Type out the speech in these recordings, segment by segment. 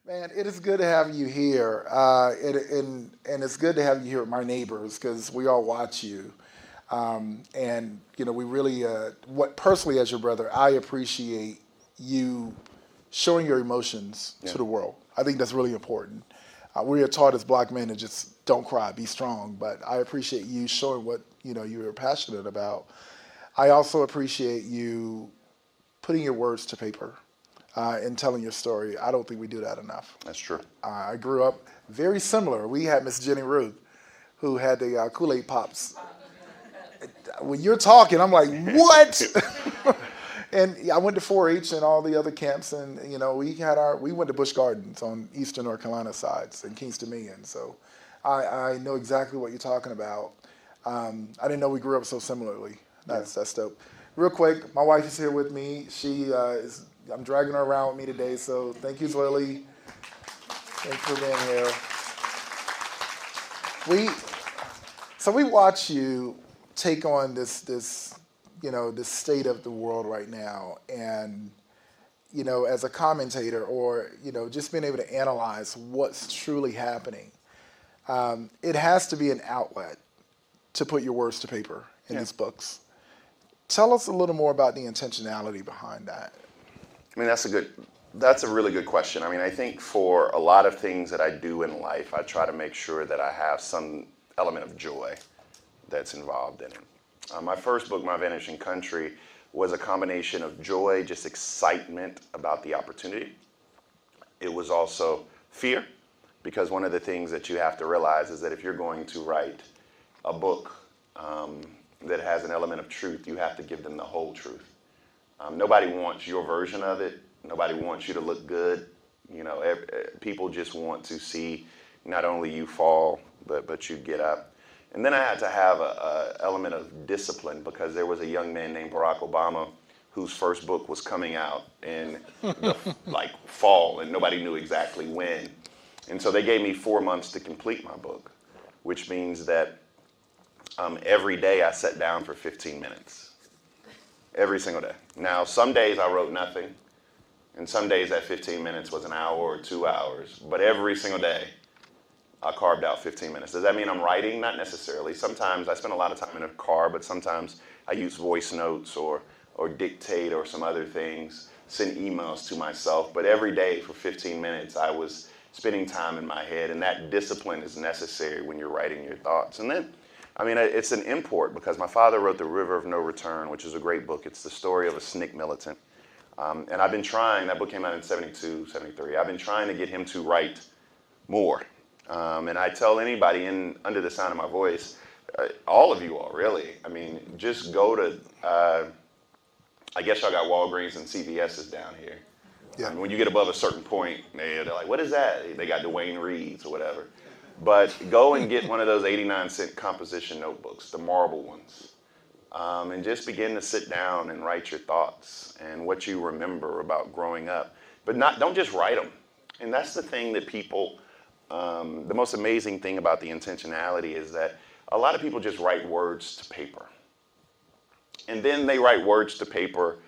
Man, it is good to have you here, and it's good to have you here with my neighbors because we all watch you, and we really, what personally as your brother, I appreciate you showing your emotions Yeah. to the world. I think that's really important. We are taught as black men to just don't cry, be strong, but I appreciate you showing what you're passionate about. I also appreciate you putting your words to paper and telling your story. I don't think we do that enough. That's true. I grew up very similar. We had Miss Jenny Ruth, who had the Kool-Aid Pops. When you're talking, I'm like, what? And I went to 4-H and all the other camps, and we went to Busch Gardens on Eastern North Carolina sides in Kingston, Maine. So I know exactly what you're talking about. I didn't know we grew up so similarly. That's dope. Real quick, my wife is here with me. I'm dragging her around with me today, so thank you, Zoe. Thanks for being here. We watch you take on this state of the world right now, and as a commentator, or just being able to analyze what's truly happening. It has to be an outlet to put your words to paper in these books. Tell us a little more about the intentionality behind that. I mean, that's a really good question. I mean, I think for a lot of things that I do in life, I try to make sure that I have some element of joy that's involved in it. My first book, My Vanishing Country, was a combination of joy, just excitement about the opportunity. It was also fear, because one of the things that you have to realize is that if you're going to write a book that has an element of truth, you have to give them the whole truth. Nobody wants your version of it. Nobody wants you to look good. People just want to see not only you fall, but you get up. And then I had to have a element of discipline, because there was a young man named Barack Obama whose first book was coming out in the fall, and nobody knew exactly when. And so they gave me 4 months to complete my book, which means that every day I sat down for 15 minutes. Every single day. Now, some days I wrote nothing, and some days that 15 minutes was an hour or 2 hours. But every single day, I carved out 15 minutes. Does that mean I'm writing? Not necessarily. Sometimes I spend a lot of time in a car, but sometimes I use voice notes or dictate or some other things, send emails to myself. But every day for 15 minutes, I was spending time in my head, and that discipline is necessary when you're writing your thoughts. And then, I mean, it's an import, because my father wrote The River of No Return, which is a great book. It's the story of a SNCC militant. And I've been trying, that book came out in 72, 73. I've been trying to get him to write more. And I tell anybody under the sound of my voice, all of you all, really, I mean, just go to, I guess y'all got Walgreens and CVS's down here. Yeah. I mean, when you get above a certain point, they're like, what is that? They got Dwayne Reed's or whatever. But go and get one of those 89-cent composition notebooks, the marble ones, and just begin to sit down and write your thoughts and what you remember about growing up. But don't just write them. And that's the thing that people, the most amazing thing about the intentionality is that a lot of people just write words to paper. And then they write words to paper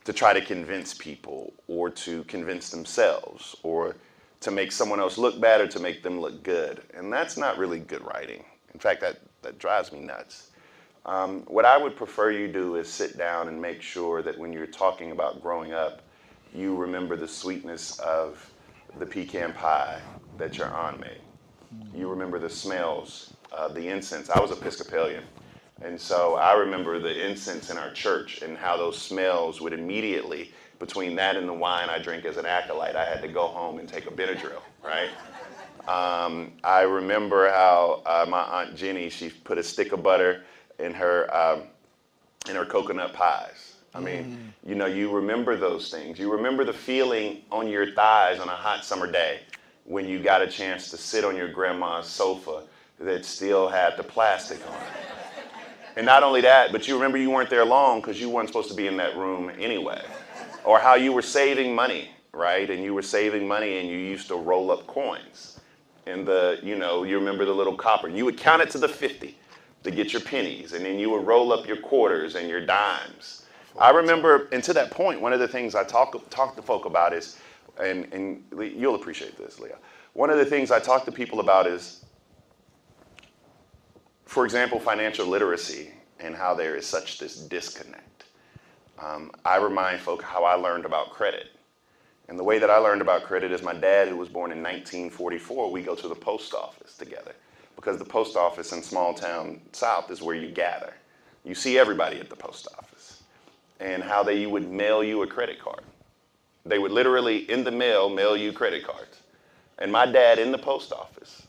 to try to convince people, or to convince themselves, or to make someone else look bad, or to make them look good. And that's not really good writing. In fact, that drives me nuts. What I would prefer you do is sit down and make sure that when you're talking about growing up, you remember the sweetness of the pecan pie that your aunt made. You remember the smells of the incense. I was Episcopalian, and so I remember the incense in our church and how those smells would immediately, between that and the wine I drink as an acolyte, I had to go home and take a Benadryl, right? I remember how my Aunt Jenny, she put a stick of butter in her coconut pies. I mean, you remember those things. You remember the feeling on your thighs on a hot summer day when you got a chance to sit on your grandma's sofa that still had the plastic on it. And not only that, but you remember you weren't there long because you weren't supposed to be in that room anyway. Or how you were saving money, right? And you were saving money and you used to roll up coins. And you remember the little copper. You would count it to the 50 to get your pennies. And then you would roll up your quarters and your dimes. I remember, and to that point, one of the things I talk to folk about is And you'll appreciate this, Leah. One of the things I talk to people about is, for example, financial literacy and how there is such this disconnect. I remind folk how I learned about credit. And the way that I learned about credit is my dad, who was born in 1944, we go to the post office together. Because the post office in small town South is where you gather. You see everybody at the post office. And how you would mail you a credit card. They would literally, in the mail you credit cards. And my dad in the post office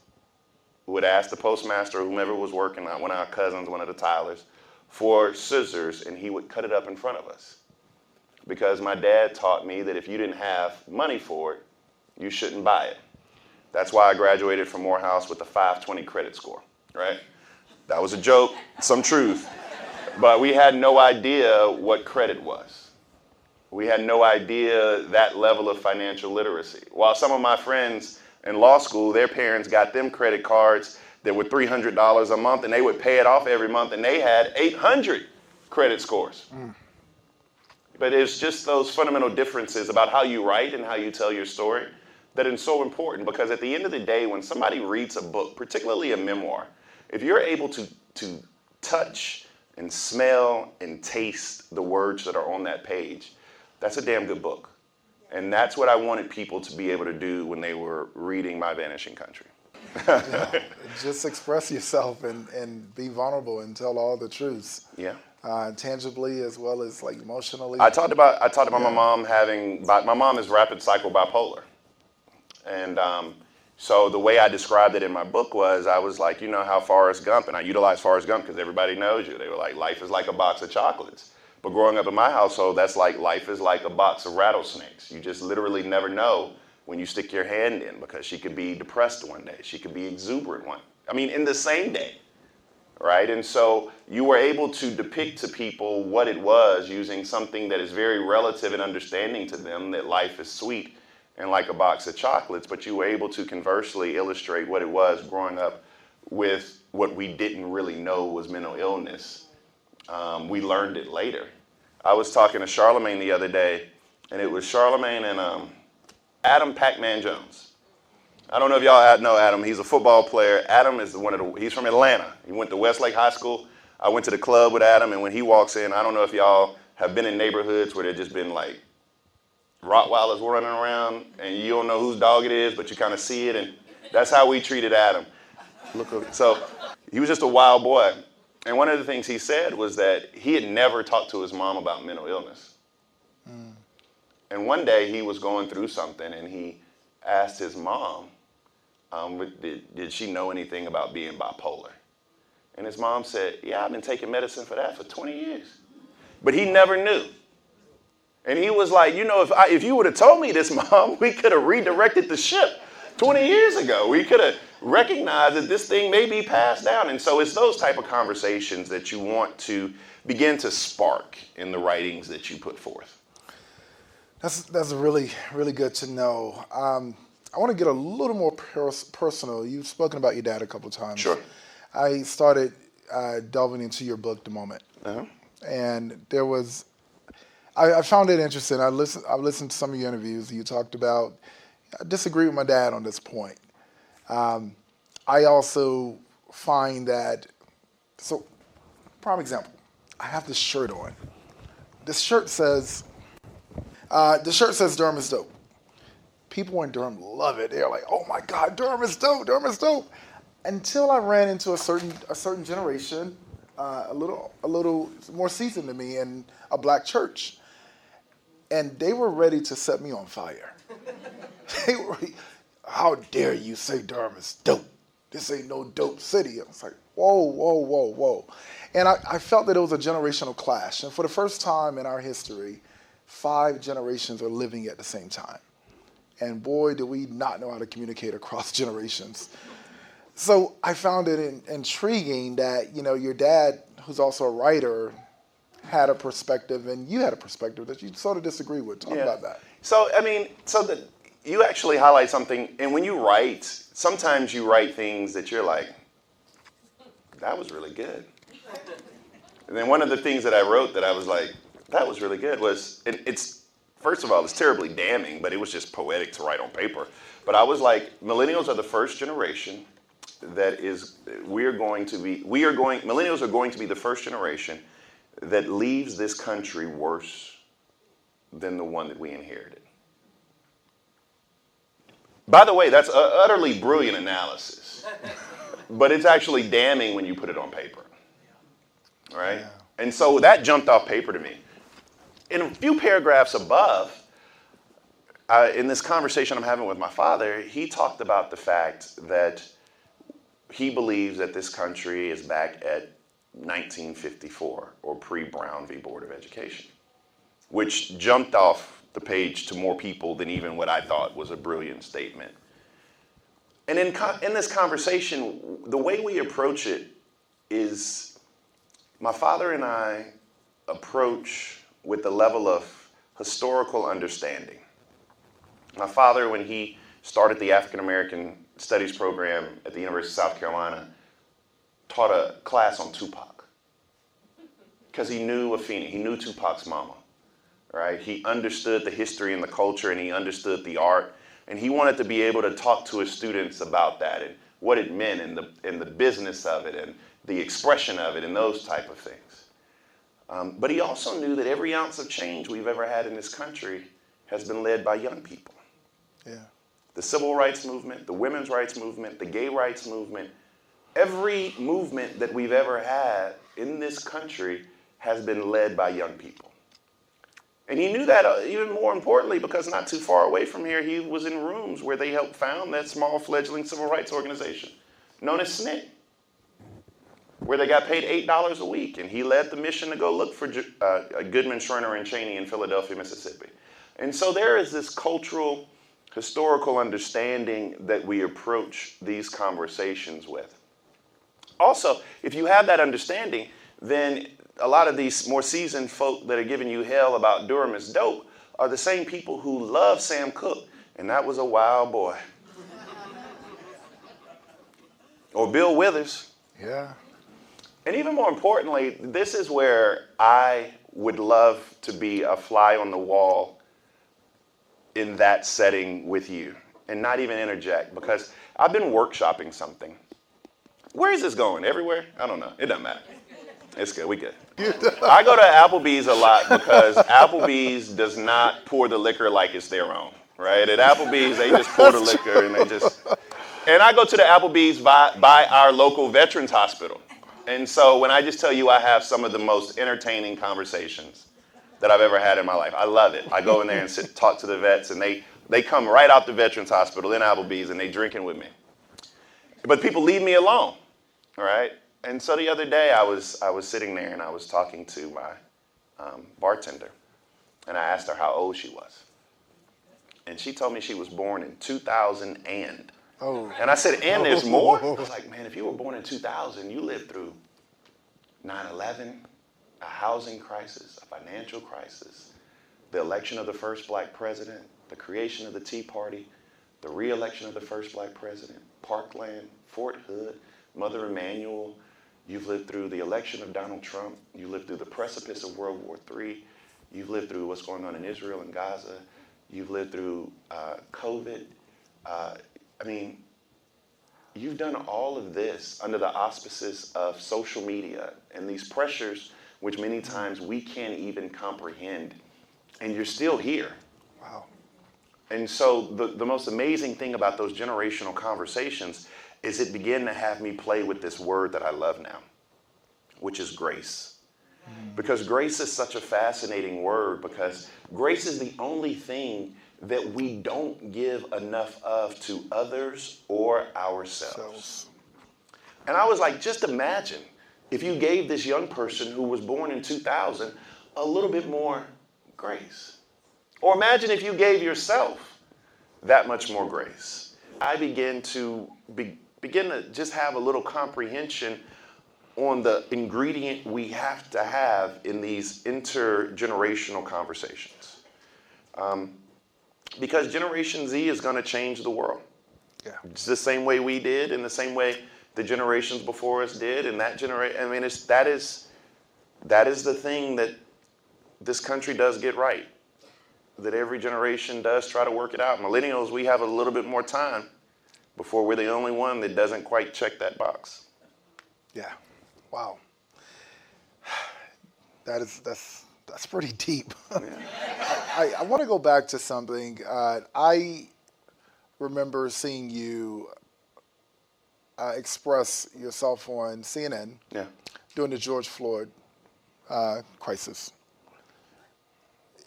would ask the postmaster or whomever was working, one of our cousins, one of the Tylers, for scissors, and he would cut it up in front of us. Because my dad taught me that if you didn't have money for it, you shouldn't buy it. That's why I graduated from Morehouse with a 520 credit score, right? That was a joke, some truth. But we had no idea what credit was. We had no idea that level of financial literacy. While some of my friends in law school, their parents got them credit cards that were $300 a month, and they would pay it off every month, and they had 800 credit scores. But it's just those fundamental differences about how you write and how you tell your story that is so important, because at the end of the day, when somebody reads a book, particularly a memoir, if you're able to touch and smell and taste the words that are on that page, that's a damn good book. And that's what I wanted people to be able to do when they were reading My Vanishing Country. Yeah, just express yourself and be vulnerable and tell all the truths. Yeah. Tangibly as well as like emotionally. I talked about my mom my mom is rapid cycle bipolar. And so the way I described it in my book was, I was like, you know how Forrest Gump, and I utilized Forrest Gump because everybody knows you. They were like, life is like a box of chocolates. But growing up in my household, that's like, life is like a box of rattlesnakes. You just literally never know when you stick your hand in, because she could be depressed one day. She could be exuberant in the same day, right? And so you were able to depict to people what it was using something that is very relative and understanding to them, that life is sweet and like a box of chocolates, but you were able to conversely illustrate what it was growing up with what we didn't really know was mental illness. We learned it later. I was talking to Charlemagne the other day, and it was Charlemagne and Adam Pac-Man Jones. I don't know if y'all know Adam. He's a football player. Adam is he's from Atlanta. He went to Westlake High School. I went to the club with Adam, and when he walks in, I don't know if y'all have been in neighborhoods where there's just been like Rottweilers running around, and you don't know whose dog it is, but you kind of see it, and that's how we treated Adam. So he was just a wild boy. And one of the things he said was that he had never talked to his mom about mental illness. And one day he was going through something, and he asked his mom, did she know anything about being bipolar? And his mom said, yeah, I've been taking medicine for that for 20 years. But he never knew. And he was like, if you would have told me this, Mom, we could have redirected the ship 20 years ago. We could have recognized that this thing may be passed down. And so it's those type of conversations that you want to begin to spark in the writings that you put forth. That's really, really good to know. I want to get a little more personal. You've spoken about your dad a couple of times. Sure. I started delving into your book, The Moment. Uh-huh. And there was, I found it interesting. I listened to some of your interviews. You talked about, I disagree with my dad on this point. I also find that, so prime example, I have this shirt on. This shirt says Durham is dope. People in Durham love it. They're like, oh my God, Durham is dope, Durham is dope. Until I ran into a certain generation, a little more seasoned than me in a black church. And they were ready to set me on fire. They were, how dare you say Durham is dope? This ain't no dope city. I was like, whoa, whoa, whoa, whoa. And I felt that it was a generational clash. And for the first time in our history, 5 generations are living at the same time. And boy, do we not know how to communicate across generations. So I found it intriguing that, your dad, who's also a writer, had a perspective, and you had a perspective that you sort of disagree with. Talk about that. So, you actually highlight something, and when you write, sometimes you write things that you're like, that was really good. And then one of the things that I wrote that I was like, that was really good was, it's first of all, it's terribly damning, but it was just poetic to write on paper. But I was like, millennials are the first generation millennials are going to be the first generation that leaves this country worse than the one that we inherited. By the way, that's an utterly brilliant analysis, but it's actually damning when you put it on paper, right? Yeah. And so that jumped off paper to me. In a few paragraphs above, in this conversation I'm having with my father, he talked about the fact that he believes that this country is back at 1954 or pre-Brown v. Board of Education, which jumped off the page to more people than even what I thought was a brilliant statement. And in this conversation, the way we approach it is my father and I approach with a level of historical understanding. My father, when he started the African American Studies program at the University of South Carolina, taught a class on Tupac because he knew Afeni, he knew Tupac's mama, right? He understood the history and the culture, and he understood the art, and he wanted to be able to talk to his students about that and what it meant and the business of it and the expression of it and those type of things. But he also knew that every ounce of change we've ever had in this country has been led by young people. Yeah. The civil rights movement, the women's rights movement, the gay rights movement, every movement that we've ever had in this country has been led by young people. And he knew that even more importantly because not too far away from here, he was in rooms where they helped found that small fledgling civil rights organization known as SNCC, where they got paid $8 a week. And he led the mission to go look for Goodman, Schroeder, and Cheney in Philadelphia, Mississippi. And so there is this cultural, historical understanding that we approach these conversations with. Also, if you have that understanding, then a lot of these more seasoned folk that are giving you hell about Durham is dope are the same people who love Sam Cooke, and that was a wild boy. Or Bill Withers. Yeah. And even more importantly, this is where I would love to be a fly on the wall in that setting with you and not even interject, because I've been workshopping something. Where is this going? Everywhere? I don't know. It doesn't matter. It's good. We good. I go to Applebee's a lot because Applebee's does not pour the liquor like it's their own, right? At Applebee's, they just pour the liquor and they just... And I go to the Applebee's by our local veterans hospital. And so when I just tell you I have some of the most entertaining conversations that I've ever had in my life, I love it. I go in there and talk to the vets, and they come right out the veterans hospital in Applebee's, and they drinking with me. But people leave me alone, all right? And so the other day I was sitting there and I was talking to my bartender, and I asked her how old she was. And she told me she was born in 2000 and. Oh. And I said, and there's more? I was like, man, if you were born in 2000, you lived through 9/11, a housing crisis, a financial crisis, the election of the first black president, the creation of the Tea Party, the re-election of the first black president, Parkland, Fort Hood, Mother Emanuel. You've lived through the election of Donald Trump. You lived through the precipice of World War III. You've lived through what's going on in Israel and Gaza. You've lived through COVID. I mean, you've done all of this under the auspices of social media and these pressures which many times we can't even comprehend, and you're still here. Wow. And so the most amazing thing about those generational conversations is it began to have me play with this word that I love now, which is grace. Because grace is such a fascinating word, because grace is the only thing that we don't give enough of to others or ourselves. And I was like, just imagine if you gave this young person who was born in 2000 a little bit more grace. Or imagine if you gave yourself that much more grace. I began to just have a little comprehension on the ingredient we have to have in these intergenerational conversations. Because Generation Z is going to change the world. Yeah. It's the same way we did, and the same way the generations before us did, and that generation. I mean, that is the thing that this country does get right. that every generation does try to work it out. Millennials, we have a little bit more time before we're the only one that doesn't quite check that box. Yeah. Wow. That's pretty deep. Yeah. I want to go back to something. I remember seeing you express yourself on CNN Yeah. during the George Floyd crisis.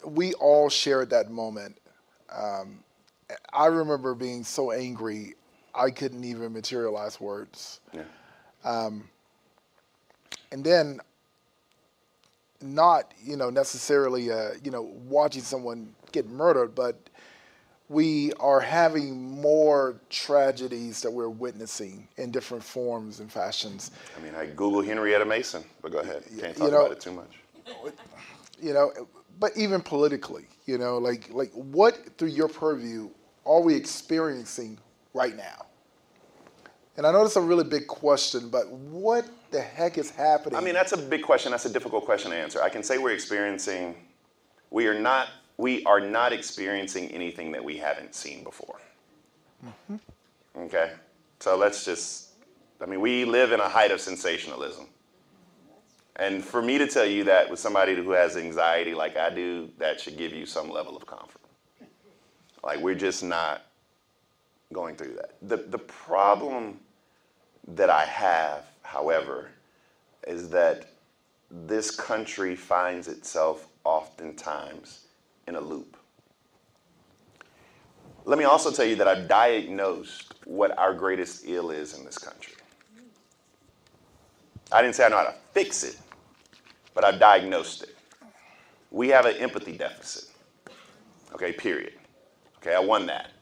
We all shared that moment. I remember being so angry I couldn't even materialize words. Yeah. And then not, necessarily, watching someone get murdered, but we are having more tragedies that we're witnessing in different forms and fashions. I mean, I Google Henrietta Mason, but go ahead. Can't talk You know, about it too much. But even politically, like what through your purview are we experiencing right now? And I know it's a really big question, but what the heck is happening? I mean, that's a big question. That's a difficult question to answer. I can say we are not experiencing anything that we haven't seen before. Mm-hmm. Okay? So we live in a height of sensationalism. And for me to tell you that with somebody who has anxiety like I do, that should give you some level of comfort. Like, we're just not going through that. The problem that I have, however, is that this country finds itself oftentimes in a loop. Let me also tell you that I've diagnosed what our greatest ill is in this country. I didn't say I know how to fix it, but I've diagnosed it. We have an empathy deficit. Okay, period. Okay, I won that.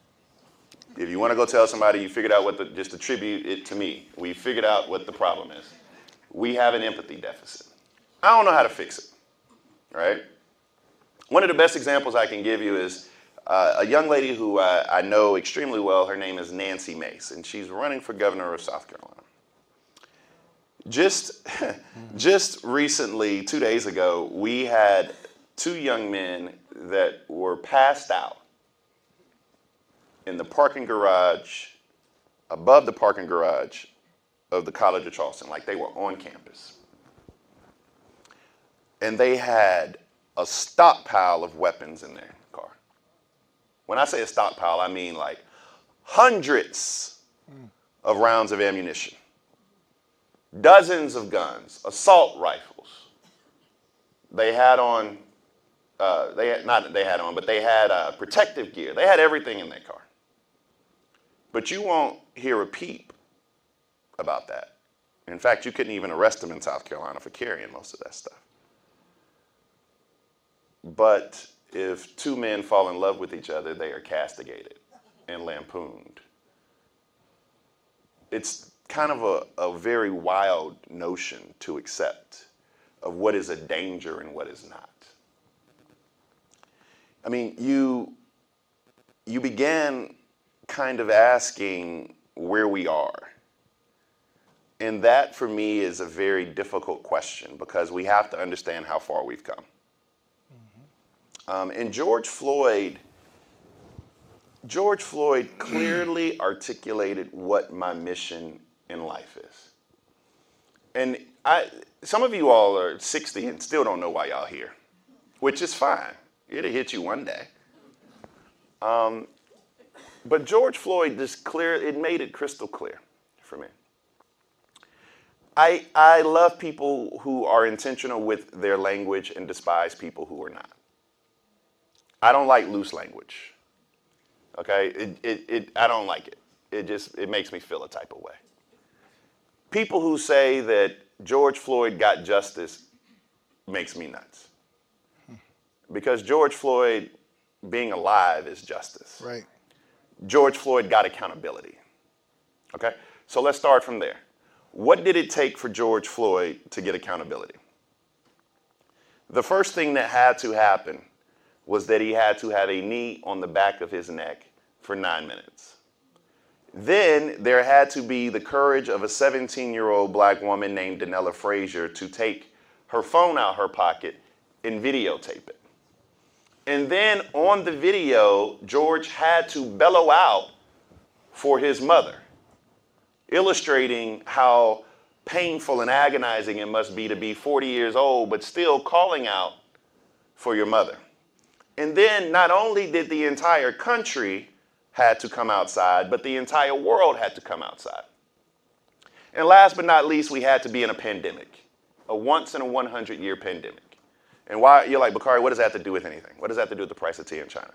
If you want to go tell somebody you figured out just attribute it to me. We figured out what the problem is. We have an empathy deficit. I don't know how to fix it, right? One of the best examples I can give you is a young lady who I know extremely well. Her name is Nancy Mace, and she's running for governor of South Carolina. Just recently, 2 days ago, we had 2 young men that were passed out in the parking garage, above the parking garage of the College of Charleston, like they were on campus. And they had a stockpile of weapons in their car. When I say a stockpile, I mean like hundreds of rounds of ammunition, dozens of guns, assault rifles. They had protective gear. They had everything in their car. But you won't hear a peep about that. In fact, you couldn't even arrest them in South Carolina for carrying most of that stuff. But if 2 men fall in love with each other, they are castigated and lampooned. It's kind of a very wild notion to accept of what is a danger and what is not. I mean, you began kind of asking where we are. And that, for me, is a very difficult question because we have to understand how far we've come. Mm-hmm. And George Floyd clearly articulated what my mission in life is. And some of you all are 60 and still don't know why y'all here, which is fine. It'll hit you one day. But George Floyd it made it crystal clear for me. I love people who are intentional with their language and despise people who are not. I don't like loose language. Okay? I don't like it. It makes me feel a type of way. People who say that George Floyd got justice makes me nuts. Because George Floyd being alive is justice. Right. George Floyd got accountability. Okay? So let's start from there. What did it take for George Floyd to get accountability? The first thing that had to happen was that he had to have a knee on the back of his neck for 9 minutes. Then there had to be the courage of a 17-year-old black woman named Danella Frazier to take her phone out her pocket and videotape it. And then on the video, George had to bellow out for his mother, illustrating how painful and agonizing it must be to be 40 years old, but still calling out for your mother. And then not only did the entire country had to come outside, but the entire world had to come outside. And last but not least, we had to be in a pandemic, a once in a 100-year pandemic. And why, you're like, Bakari, what does that have to do with anything? What does that have to do with the price of tea in China?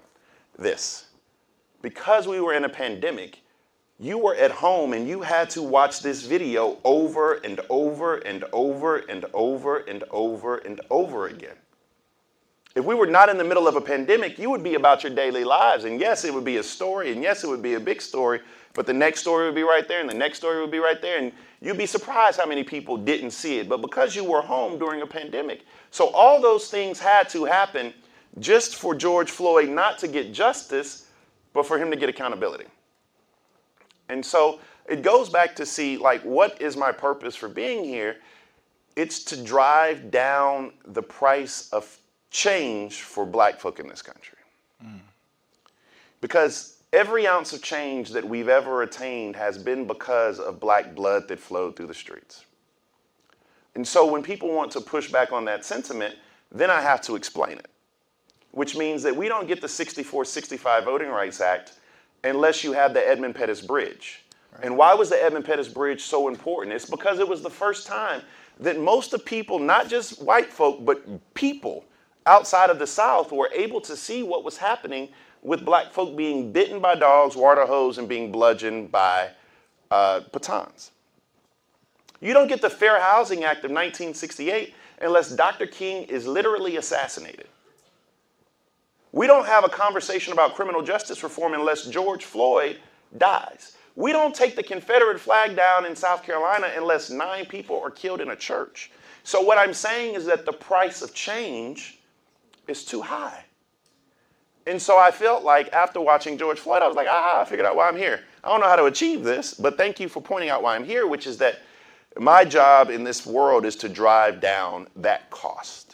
This. Because we were in a pandemic, you were at home and you had to watch this video over and over and over and over and over and over again. If we were not in the middle of a pandemic, you would be about your daily lives. And yes, it would be a story, and yes, it would be a big story, but the next story would be right there, and the next story would be right there, and you'd be surprised how many people didn't see it. But because you were home during a pandemic, so all those things had to happen just for George Floyd not to get justice, but for him to get accountability. And so it goes back to see, like, what is my purpose for being here? It's to drive down the price of change for black folk in this country. Because every ounce of change that we've ever attained has been because of black blood that flowed through the streets. And so when people want to push back on that sentiment, then I have to explain it, which means that we don't get the 64-65 Voting Rights Act unless you have the Edmund Pettus Bridge. Right. And why was the Edmund Pettus Bridge so important? It's because it was the first time that most of people, not just white folk, but people outside of the South were able to see what was happening with black folk being bitten by dogs, water hose, and being bludgeoned by batons. You don't get the Fair Housing Act of 1968 unless Dr. King is literally assassinated. We don't have a conversation about criminal justice reform unless George Floyd dies. We don't take the Confederate flag down in South Carolina unless 9 people are killed in a church. So what I'm saying is that the price of change is too high. And so I felt like after watching George Floyd, I was like, I figured out why I'm here. I don't know how to achieve this, but thank you for pointing out why I'm here, which is that my job in this world is to drive down that cost.